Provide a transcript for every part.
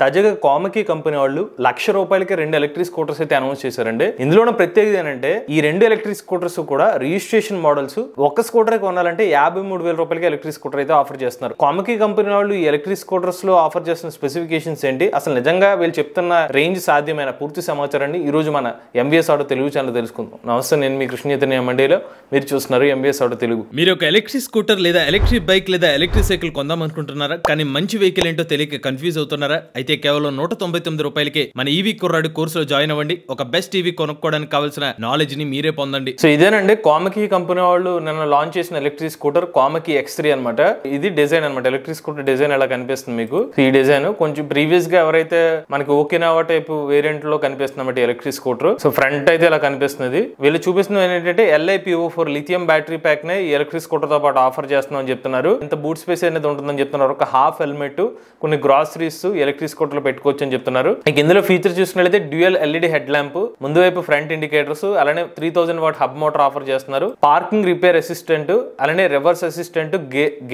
తాజాగా కామకీ కంపెనీ వాళ్ళు ₹1,00,000కి 2 electric scooters అయితే అనౌన్స్ చేశారండి. ఇందులో ప్రత్యేకత ఏంటంటే ఈ 2 ఎలక్ట్రిక్ స్కూటర్స్ కూడా రిజిస్ట్రేషన్ మోడల్స్. ఒక్క స్కూటర్ కొనాలంటే ₹53,000 ఎలక్ట్రిక్ స్కూటర్ అయితే ఆఫర్ చేస్తున్నారు. కామకీ కంపెనీ వాళ్ళు ఈ ఎలక్ట్రిక్ స్కూటర్స్ లో ఆఫర్ చేస్తున్న స్పెసిఫికేషన్స్ ఏంటి, అసలు నిజంగా వీళ్ళు చెప్తున్న రేంజ్ సాధ్యమైన పూర్తి సమాచారాన్ని ఈ రోజు మన ఎంబీఎస్ ఆటో తెలుగు ఛానల్ తెలుసుకుందాం. నమస్తే, నేను మీ కృష్ణ చైతన్య మండేలో, మీరు చూస్తున్నారు ఎంబీఎస్ ఆటో తెలుగు. మీరు ఒక ఎలక్ట్రిక్ స్కూటర్ లేదా ఎలక్ట్రిక్ బైక్ లేదా ఎలక్ట్రిక్ సైకిల్ కొందాం అనుకుంటున్నారా? కానీ మంచి వెహికల్ ఏంటో తెలియక కన్ఫ్యూజ్ అవుతున్నారా? అయితే కేవలం ₹199కే మన ఈవీ కుర్రాడు కోర్సులో జాయిన్ అవ్వండి. ఒక బెస్ట్ ఈవీ కొనుక్కోవడానికి కావాల్సిన నాలెడ్జ్ ని మీరే పొందండి. సో ఇదేనండి కామకీ కంపెనీ వాళ్ళు నిన్న లాంచ్ చేసిన ఎలక్ట్రిక్ స్కూటర్ కామకీ X3 అనమాట. ఇది డిజైన్ అనమాట. ఎలక్ట్రిక్ స్కూటర్ డిజైన్ ఎలా కనిపిస్తుంది మీకు, ఈ డిజైన్ కొంచెం ప్రీవియస్ గా ఎవరైతే మనకి ఓకినావా టైప్ వేరియంట్ లో కనిపిస్తుంది అన్నమాట ఎలక్ట్రిక్ స్కూటర్. సో ఫ్రంట్ అయితే ఇలా కనిపిస్తుంది. వీళ్ళు చూపిస్తున్న ఏంటంటే LiPO4 లిథియం బ్యాటరీ ప్యాక్ నే ఈ ఎలక్ట్రిక్ స్కూటర్ తో పాటు ఆఫర్ చేస్తున్నాం అని చెప్తున్నారు. ఇంత బూట్ స్పేస్ అనేది ఉంటుందని చెప్తున్నారు. ఒక హాఫ్ హెల్మెట్, కొన్ని గ్రాసరీస్ ఎలక్ట్రిక్ స్కూటర్ లో పెట్టుకోవచ్చు అని చెప్తున్నారు. ఇందులో ఫీచర్ చూసినట్లయితే డ్యూయల్ LED హెడ్ ల్యాంప్, ముందు వైపు ఫ్రంట్ ఇండికేటర్స్, అలానే 3000 వాట్ హబ్ మోటార్ ఆఫర్ చేస్తున్నారు. పార్కింగ్ రిపేర్ అసిస్టెంట్, అలానే reverse assistant,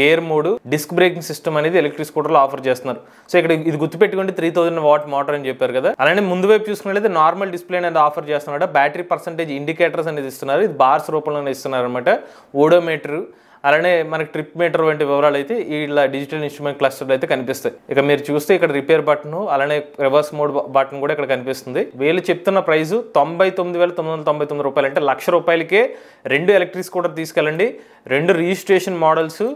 gear mode, disc braking system అనేది ఎలక్ట్రిక్ స్కూటర్ లో ఆఫర్ చేస్తున్నారు. సో ఇక్కడ ఇది గుర్తుపెట్టుకుంటే 3000 వాట్ మోటార్ అని చెప్పారు కదా. అలానే ముందు వైపు చూసుకున్నట్లయితే నార్మల్ డిస్ప్లే అనేది ఆఫర్ చేస్తున్నారు. బ్యాటరీ పర్సెంటేజ్ ఇండికేటర్స్ అనేది ఇస్తున్నారు. ఇది బార్స్ రూపంలో ఇస్తున్నారు అనమాట. ఓడోమీటర్, అలానే మనకి ట్రిప్ మీటర్ వంటి వివరాలు అయితే ఇలా డిజిటల్ ఇన్స్ట్రుమెంట్ క్లస్టర్ అయితే కనిపిస్తాయి. ఇక మీరు చూస్తే ఇక్కడ రిపేర్ బటన్, అలానే రివర్స్ మోడ్ బటన్ కూడా ఇక్కడ కనిపిస్తుంది. వీళ్ళు చెప్తున్న ప్రైస్ ₹99,999 అంటే ₹1,00,000కే 2 ఎలక్ట్రిక్ స్కూటర్ తీసుకెళ్ళండి. 2 రిజిస్ట్రేషన్ మోడల్స్,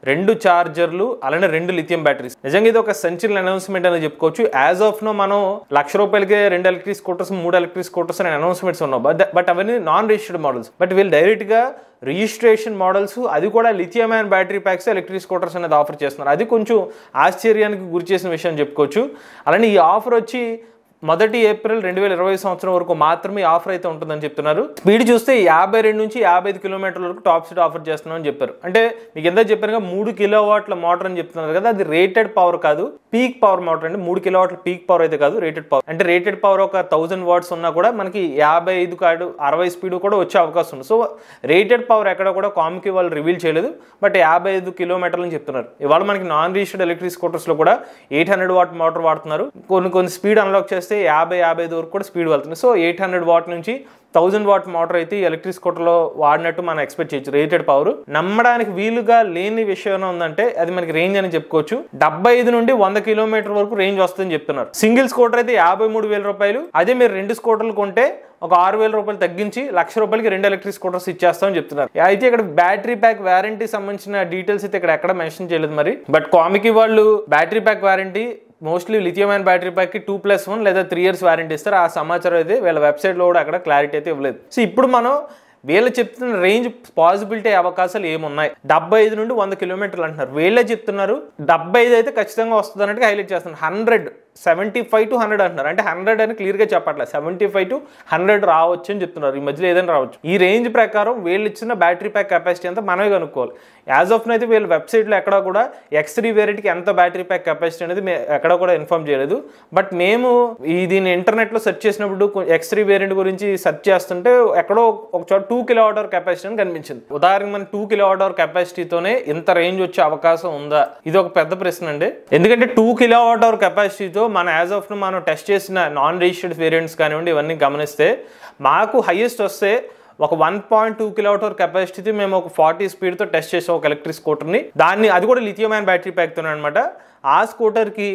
2 చార్జర్లు, అలానే 2 లిథియం బ్యాటరీస్. నిజంగా ఇది ఒక సెంచరీ అనౌన్స్మెంట్ అని చెప్పుకోవచ్చు. యాజ్ ఆఫ్ నో మనం ₹1,00,000కే 2 ఎలక్ట్రిక్ స్కూటర్స్, 3 ఎలక్ట్రిక్ స్కూటర్స్ అనే అనౌన్స్మెంట్స్ ఉన్నాం. బట్ అవన్నీ నాన్ రిజిస్టర్డ్ మోడల్స్. బట్ వీళ్ళు డైరెక్ట్ గా రిజిస్ట్రేషన్ మోడల్స్, అది కూడా lithium iron battery packs electric scooters అనేది ఆఫర్ చేస్తున్నారు. అది కొంచెం ఆశ్చర్యానికి గురి చేసిన విషయం చెప్పుకోవచ్చు. అలానే ఈ ఆఫర్ వచ్చి 1 ఏప్రిల్ 2020 సంవత్సరం వరకు మాత్రమే ఆఫర్ అయితే ఉంటుందని చెప్తున్నారు. స్పీడ్ చూస్తే 52 నుంచి 55 కిలోమీటర్ల వరకు టాప్ స్పీడ్ ఆఫర్ చేస్తున్నామని చెప్పారు. అంటే మీకు ఎంత చెప్పారుగా 3 కిలోవాట్ల మోటార్ అని చెప్తున్నారు కదా, అది రేటెడ్ పవర్ కాదు, పీక్ పవర్ మోటార్ అండి. 3 కిలోవాట్ల పీక్ పవర్ అయితే కాదు, రేటెడ్ పవర్. అంటే రేటెడ్ పవర్ ఒక 1000 వాట్స్ ఉన్నా కూడా మనకి 55 కాదు 60 స్పీడ్ కూడా వచ్చే అవకాశం ఉంది. సో రేటెడ్ పవర్ ఎక్కడ కూడా కామ్కి వాళ్ళు రివీల్ చేయలేదు. బట్ 55 కిలోమీటర్లు అని చెప్తున్నారు. ఇవాళ మనకి నాన్ రిజిస్టర్డ్ ఎలక్ట్రిక్ స్కూటర్స్ లో కూడా 800 వాట్ మోటార్ వాడుతున్నారు. కొన్ని స్పీడ్ అన్లాక్ చేస్తే 50-55 వరకు కూడా స్పీడ్ వెళ్తుంది. సో 800 వాట్ నుంచి 1000 వాట్ మోటార్ అయితే ఎలక్ట్రిక్ స్కూటర్ లో వాడినట్టు మనం ఎక్స్పెక్ట్ చేయొచ్చు. రేటెడ్ పవర్ నమ్మడానికి వీలుగా లేని విషయం ఉందంటే అది మనకి రేంజ్ అని చెప్పుకోవచ్చు. 75 నుండి 100 కిలోమీటర్ వరకు రేంజ్ వస్తుందని చెప్తున్నారు. సింగిల్ స్కూటర్ అయితే ₹53,000. అదే మీరు 2 స్కూటర్లు కొంటే ఒక ₹6,000 తగ్గించి ₹1,00,000కి 2 ఎలక్ట్రిక్ స్కూటర్స్ ఇచ్చేస్తామని చెప్తున్నారు. అయితే ఇక్కడ బ్యాటరీ ప్యాక్ వారంటీ సంబంధించిన డీటెయిల్స్ అయితే ఇక్కడ ఎక్కడ మెన్షన్ చేయలేదు మరి. బట్ కామికీ వాళ్ళు battery pack warranty mostly lithium iron battery pack కి 2+1 లేదా 3 years వారంటీ ఇస్తారు. ఆ సమాచారం అయితే వీళ్ళ వెబ్సైట్ లో కూడా అక్కడ క్లారిటీ అయితే ఇవ్వలేదు. సో ఇప్పుడు మనం వీళ్ళు చెప్తున్న రేంజ్ పాసిబిలిటీ అవకాశాలు ఏమున్నాయి, 75 నుండి 100 కిలోమీటర్లు అంటున్నారు. వీళ్ళే చెప్తున్నారు 75 అయితే ఖచ్చితంగా వస్తుంది అన్నట్టుగా హైలైట్ చేస్తున్నారు. 75 to 100 అంటున్నారు. అంటే 100 అని క్లియర్ గా చెప్పట్లేదు, 75 to 100 రావచ్చు అని చెప్తున్నారు. ఈ మధ్యలో ఏదైనా రావచ్చు. ఈ రేంజ్ ప్రకారం వీళ్ళు ఇచ్చిన బ్యాటరీ ప్యాక్ కెపాసిటీ అంతా మనమే కనుక్కోవాలి. యాజ్ ఆఫ్ అయితే వీళ్ళ వెబ్సైట్ లో ఎక్కడ కూడా X3 వేరియంట్ కి ఎంత బ్యాటరీ ప్యాక్ కెపాసిటీ అనేది ఎక్కడ కూడా ఇన్ఫార్మ్ చేయలేదు. బట్ మేము దీన్ని ఇంటర్నెట్ లో సెర్చ్ చేసినప్పుడు X3 వేరియంట్ గురించి సెర్చ్ చేస్తుంటే ఎక్కడో ఒక చోట 2 kWh కెపాసిటీ అని కనిపించింది. ఉదాహరణకి మన 2 kWh కెపాసిటీతోనే ఇంత రేంజ్ వచ్చే అవకాశం ఉందా? ఇది ఒక పెద్ద ప్రశ్న అండి. ఎందుకంటే 2 kWh కెపాసిటీతో మన యాజ్ ఆఫ్ మనం టెస్ట్ చేసిన నాన్ రిజిస్టర్డ్ వేరియంట్స్ కానివ్వండి, ఇవన్నీ గమనిస్తే మాకు హైయెస్ట్ వస్తే ఒక 1.2 kWh కెపాసిటీతో మేము ఒక 40 స్పీడ్తో టెస్ట్ చేసాం ఒక ఎలక్ట్రిక్ స్కూటర్ని. అది కూడా లిథియం ఐరన్ బ్యాటరీ ప్యాక్తోనే అనమాట. ఆ స్కూటర్కి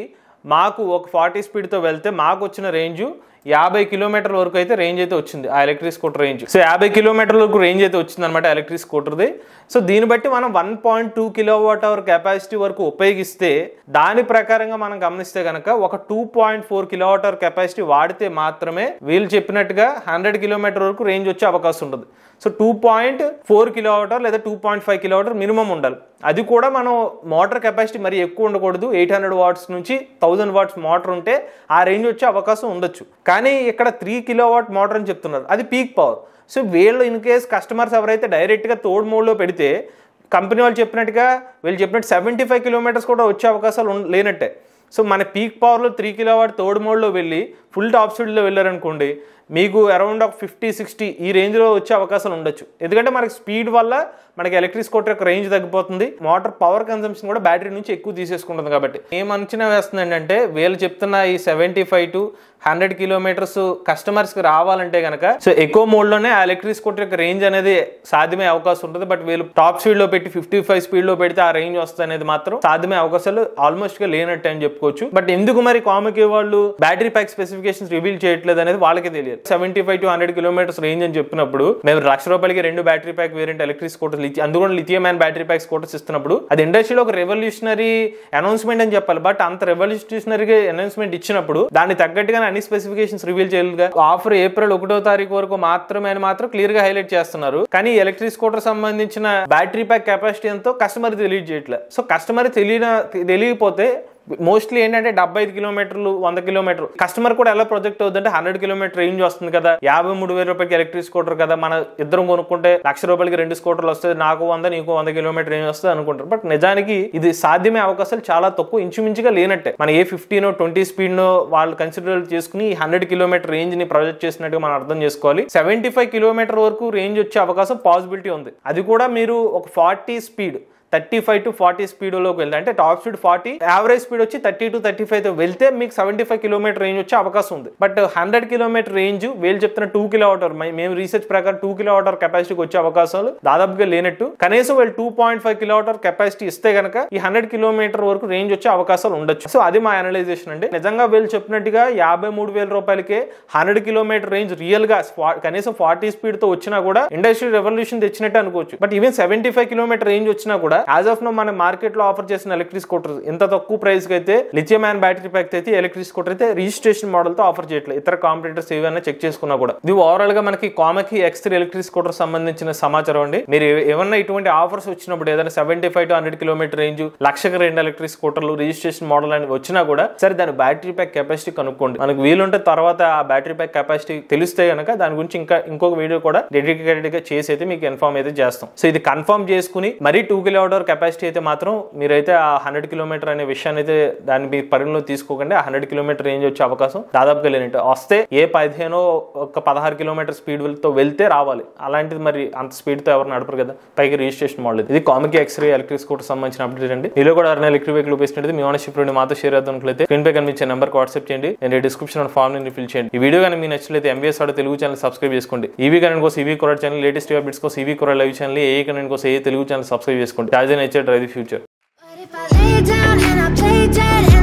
మాకు ఒక 40 స్పీడ్తో వెళ్తే మాకు వచ్చిన రేంజ్ 50 కిలోమీటర్ల వరకు అయితే రేంజ్ అయితే వచ్చింది ఆ ఎలక్ట్రిక్ స్కూటర్ రేంజ్. సో 50 కిలోమీటర్ల వరకు రేంజ్ అయితే వచ్చింది అనమాట ఎలక్ట్రిక్ స్కూటర్ది. సో దీన్ని బట్టి మనం 1.2 kWh కెపాసిటీ వరకు ఉపయోగిస్తే దాని ప్రకారంగా మనం గమనిస్తే కనుక ఒక 2.4 kWh కెపాసిటీ వాడితే మాత్రమే వీళ్ళు చెప్పినట్టుగా 100 కిలోమీటర్ వరకు రేంజ్ వచ్చే అవకాశం ఉంటుంది. సో 2.4 kWh లేదా 2.5 kWh మినిమం ఉండాలి. అది కూడా మనం మోటార్ కెపాసిటీ మరి ఎక్కువ ఉండకూడదు. 800 వాట్స్ నుంచి 1000 వాట్స్ మోటార్ ఉంటే ఆ రేంజ్ వచ్చే అవకాశం ఉండొచ్చు. కానీ ఇక్కడ 3 kilowatt మోటార్ అని చెప్తున్నారు, అది పీక్ పవర్. సో వీళ్ళు ఇన్ కేస్ కస్టమర్స్ ఎవరైతే డైరెక్ట్గా థర్డ్ మోడ్లో పెడితే కంపెనీ వాళ్ళు చెప్పినట్టుగా 75 కిలోమీటర్స్ కూడా వచ్చే అవకాశాలు లేనట్టే. సో మన పీక్ పవర్లో 3 kilowatt థర్డ్ మోడ్లో వెళ్ళి ఫుల్ టాప్ స్పీడ్లో వెళ్ళారనుకోండి, మీకు అరౌండ్ ఒక 50-60 ఈ రేంజ్లో వచ్చే అవకాశాలు ఉండొచ్చు. ఎందుకంటే మనకి స్పీడ్ వల్ల మనకి ఎలక్ట్రిక్ స్కూటర్ యొక్క రేంజ్ తగ్గిపోతుంది, మోటార్ పవర్ కన్సంప్షన్ కూడా బ్యాటరీ నుంచి ఎక్కువ తీసేసుకుంటుంది. కాబట్టి ఏం అంచనా వేస్తుంది ఏంటంటే వీళ్ళు చెప్తున్న ఈ 75 to 100 కిలోమీటర్స్ కస్టమర్స్కి రావాలంటే కనుక సో ఎకో మోడ్లోనే ఆ ఎలక్ట్రిక్ స్కూటర్ యొక్క రేంజ్ అనేది సాధ్యమే అవకాశం ఉంటుంది. బట్ వీళ్ళు టాప్ స్పీడ్లో పెట్టి 55 స్పీడ్లో పెడితే ఆ రేంజ్ వస్తుంది అనేది మాత్రం సాధ్యమే అవకాశాలు ఆల్మోస్ట్ గా లేనట్టు అని చెప్పుకోవచ్చు. బట్ ఎందుకు మరి కామకి వాళ్ళు బ్యాటరీ ప్యాక్ స్పెసిఫికేషన్స్ రివీల్ చేయట్లేదు అనేది వాళ్ళకి తెలియదు. 75 to 100 కిలోమీటర్స్ రేంజ్ అని చెప్పినప్పుడు మేము ₹1,00,000 2 battery pack variant electric scooters అందులో lithium and battery pack scooters ఇస్తున్నప్పుడు అది ఇండస్ట్రీలో ఒక రెవల్యూషనరీ అనౌన్స్మెంట్ అని చెప్పాలి. బట్ అంత రెవల్యూషనరీ అనౌన్స్మెంట్ ఇచ్చినప్పుడు దాన్ని తగ్గట్టుగా అన్ని స్పెసిఫికేషన్స్ రివీల్ చేయలేదుగా. ఆఫర్ ఏప్రిల్ 1వ తారీఖు వరకు మాత్రమే అని మాత్రం క్లియర్ గా హైలైట్ చేస్తున్నారు. కానీ ఎలక్ట్రిక్ స్కూటర్ సంబంధించిన బ్యాటరీ ప్యాక్ కెపాసిటీ ఎంతో కస్టమర్ తెలియజేయట్లేదు. సో కస్టమర్ తెలియకపోతే మోస్ట్లీ ఏంటంటే 75 కిలోమీటర్లు 100 కిలోమీటర్లు కస్టమర్ కూడా ఎలా ప్రొజెక్ట్ అవుతుందంటే 100 కిలోమీటర్ రేంజ్ వస్తుంది కదా, ₹53,000 ఎలక్ట్రిక్ స్కూటర్ కదా, మన ఇద్దరం కొనుక్కుంటే ₹1,00,000 2 స్కూటర్లు వస్తుంది, నాకు 100 నీకు 100 కిలోమీటర్ రేంజ్ వస్తుంది అనుకుంటారు. బట్ నిజానికి ఇది సాధ్యమే అవకాశాలు చాలా తక్కువ, ఇంచుమించుగా లేనట్టే. మన ఏ 15 20 స్పీడ్ నో వాళ్ళు కన్సిడర్ చేసుకుని 100 కిలోమీటర్ రేంజ్ ని ప్రొజెక్ట్ చేసినట్టుగా మనం అర్థం చేసుకోవాలి. 75 కిలోమీటర్ వరకు రేంజ్ వచ్చే అవకాశం పాసిబిలిటీ ఉంది. అది కూడా మీరు ఒక 40 స్పీడ్ 35 to 40 స్పీడ్లోకి వెళ్తే అంటే టాప్ స్పీడ్ 40, యావరేజ్ స్పీడ్ వచ్చి 30 to 35 వెళ్తే మీకు 75 కిలోమీటర్ రేంజ్ వచ్చే అవకాశం ఉంది. బట్ 100 కిలోమీటర్ రేంజ్ వీళ్ళు చెప్తున్న 2 కిలోవాట్ మేము రీసెర్చ్ ప్రకారం 2 కిలోవాట్ కెపాసిటీకి వచ్చే అవకాశాలు దాదాపుగా లేనట్టు. కనీసం వీళ్ళు 2.5 కిలోవాట్ కెపాసిటీ ఇస్తే కనుక ఈ 100 కిలోమీటర్ వరకు రేంజ్ వచ్చే అవకాశాలు ఉండొచ్చు. సో అది మా అనలైజేషన్ అండి. నిజంగా వీళ్ళు చెప్పినట్టుగా ₹53,000 100 కిలోమీటర్ రేంజ్ రియల్ గా కనీసం 40 స్పీడ్ తో వచ్చినా కూడా ఇండస్ట్రీ రెవల్యూషన్ తెచ్చినట్టు అనుకోవచ్చు. బట్ ఈవెన్ 75 కిలోమీటర్ రేంజ్ వచ్చినా కూడా యాజ్ ఆఫ్ నో మన మార్కెట్ లో ఆఫర్ చేసిన ఎలక్ట్రిక్ స్కూటర్ ఇంత తక్కువ ప్రైస్ కి అయితే లిథియం అండ్ బ్యాటరీ ప్యాక్ అయితే ఎలక్ట్రిక్ స్కూటర్ అయితే రిజిస్ట్రేషన్ మోడల్ తో ఆఫర్ చేయట్లేదు. ఇతర కాంపిటీటర్స్ ఏవైనా చెక్ చేసుకున్నా కూడా. ఇది ఓవరాల్ గా మనకి కామకి X3 ఎలక్ట్రిక్ స్కూటర్ సంబంధించిన సమాచారం అండి. మీరు ఏమన్నా ఇటువంటి ఆఫర్స్ వచ్చినప్పుడు ఏదైనా 75 to 100 కిలోమీటర్ రేంజ్ ₹1,00,000 ఎలక్ట్రిక్ స్కూటర్లు రిజిస్ట్రేషన్ మోడల్ అని వచ్చినా కూడా సరే దాని బ్యాటరీ ప్యాక్ కెపాసిటీ కనుక్కోండి. మనకు వీలుంటే తర్వాత ఆ బ్యాటరీ ప్యాక్ కెపాసిటీ తెలిస్తే కనుక దాని గురించి ఇంకొక వీడియో కూడా డెడికేటెడ్ గా చేసి అయితే మీకు ఇన్ఫార్మ్ అయితే చేస్తాం. సో ఇది కన్ఫర్మ్ చేసుకుని మరీ 2 కిలోవాట్ కెపాసిటీ అయితే మాత్రం మీరైతే ఆ 100 కిలోమీటర్ అనే విషయాన్ని అయితే దాన్ని మీ పరిగణలో తీసుకోకండి. ఆ 100 కిలోమీటర్ రేంజ్ వచ్చే అవకాశం దాదాపుగా లేనట్టు. వస్తే ఏ 15 ఒక 16 కిలోమీటర్ స్పీడ్ తో వెళ్తే రావాలి. అలాంటిది మరి అంత స్పీడ్ తో ఎవరు నడపరు కదా, పైకి రిజిస్ట్రేషన్ మోడల్. ఇది కామకి X3 ఎలక్ట్రిక్ స్కూటర్ సంబంధించిన అప్డేట్ అండి. మీలో కూడా ఎవరైనా ఎలక్ట్రిక్ వెహికల్ ఉపయోగించినట్టు మీ ఓనర్షిప్ నుండి మాతో షేర్ అవుతున్నట్లయితే స్క్రీన్ పై కనిపించే నెంబర్కి వాట్సాప్ చేయండి. నేను డిస్క్రిప్షన్ ఫామ్ ని ఫిల్ చేయండి. ఈ వీడియో కానీ మీకు నచ్చినట్లయితే MVS auto Telugu channel subscribe చేసుకోండి. ఈవీ కరెంట్ కోసం ఈవీ కొరడ్ ఛానల్, లేటెస్ట్ అప్డేట్స్ కోసం ఈవీ కొరడ్ లైవ్ ఛానల్, ఏ కరెంట్ కోసం ఏ తెలుగు ఛానల్ సబ్స్క్రైబ్ చేసుకోండి. Drive the future. But if I lay down and I play dead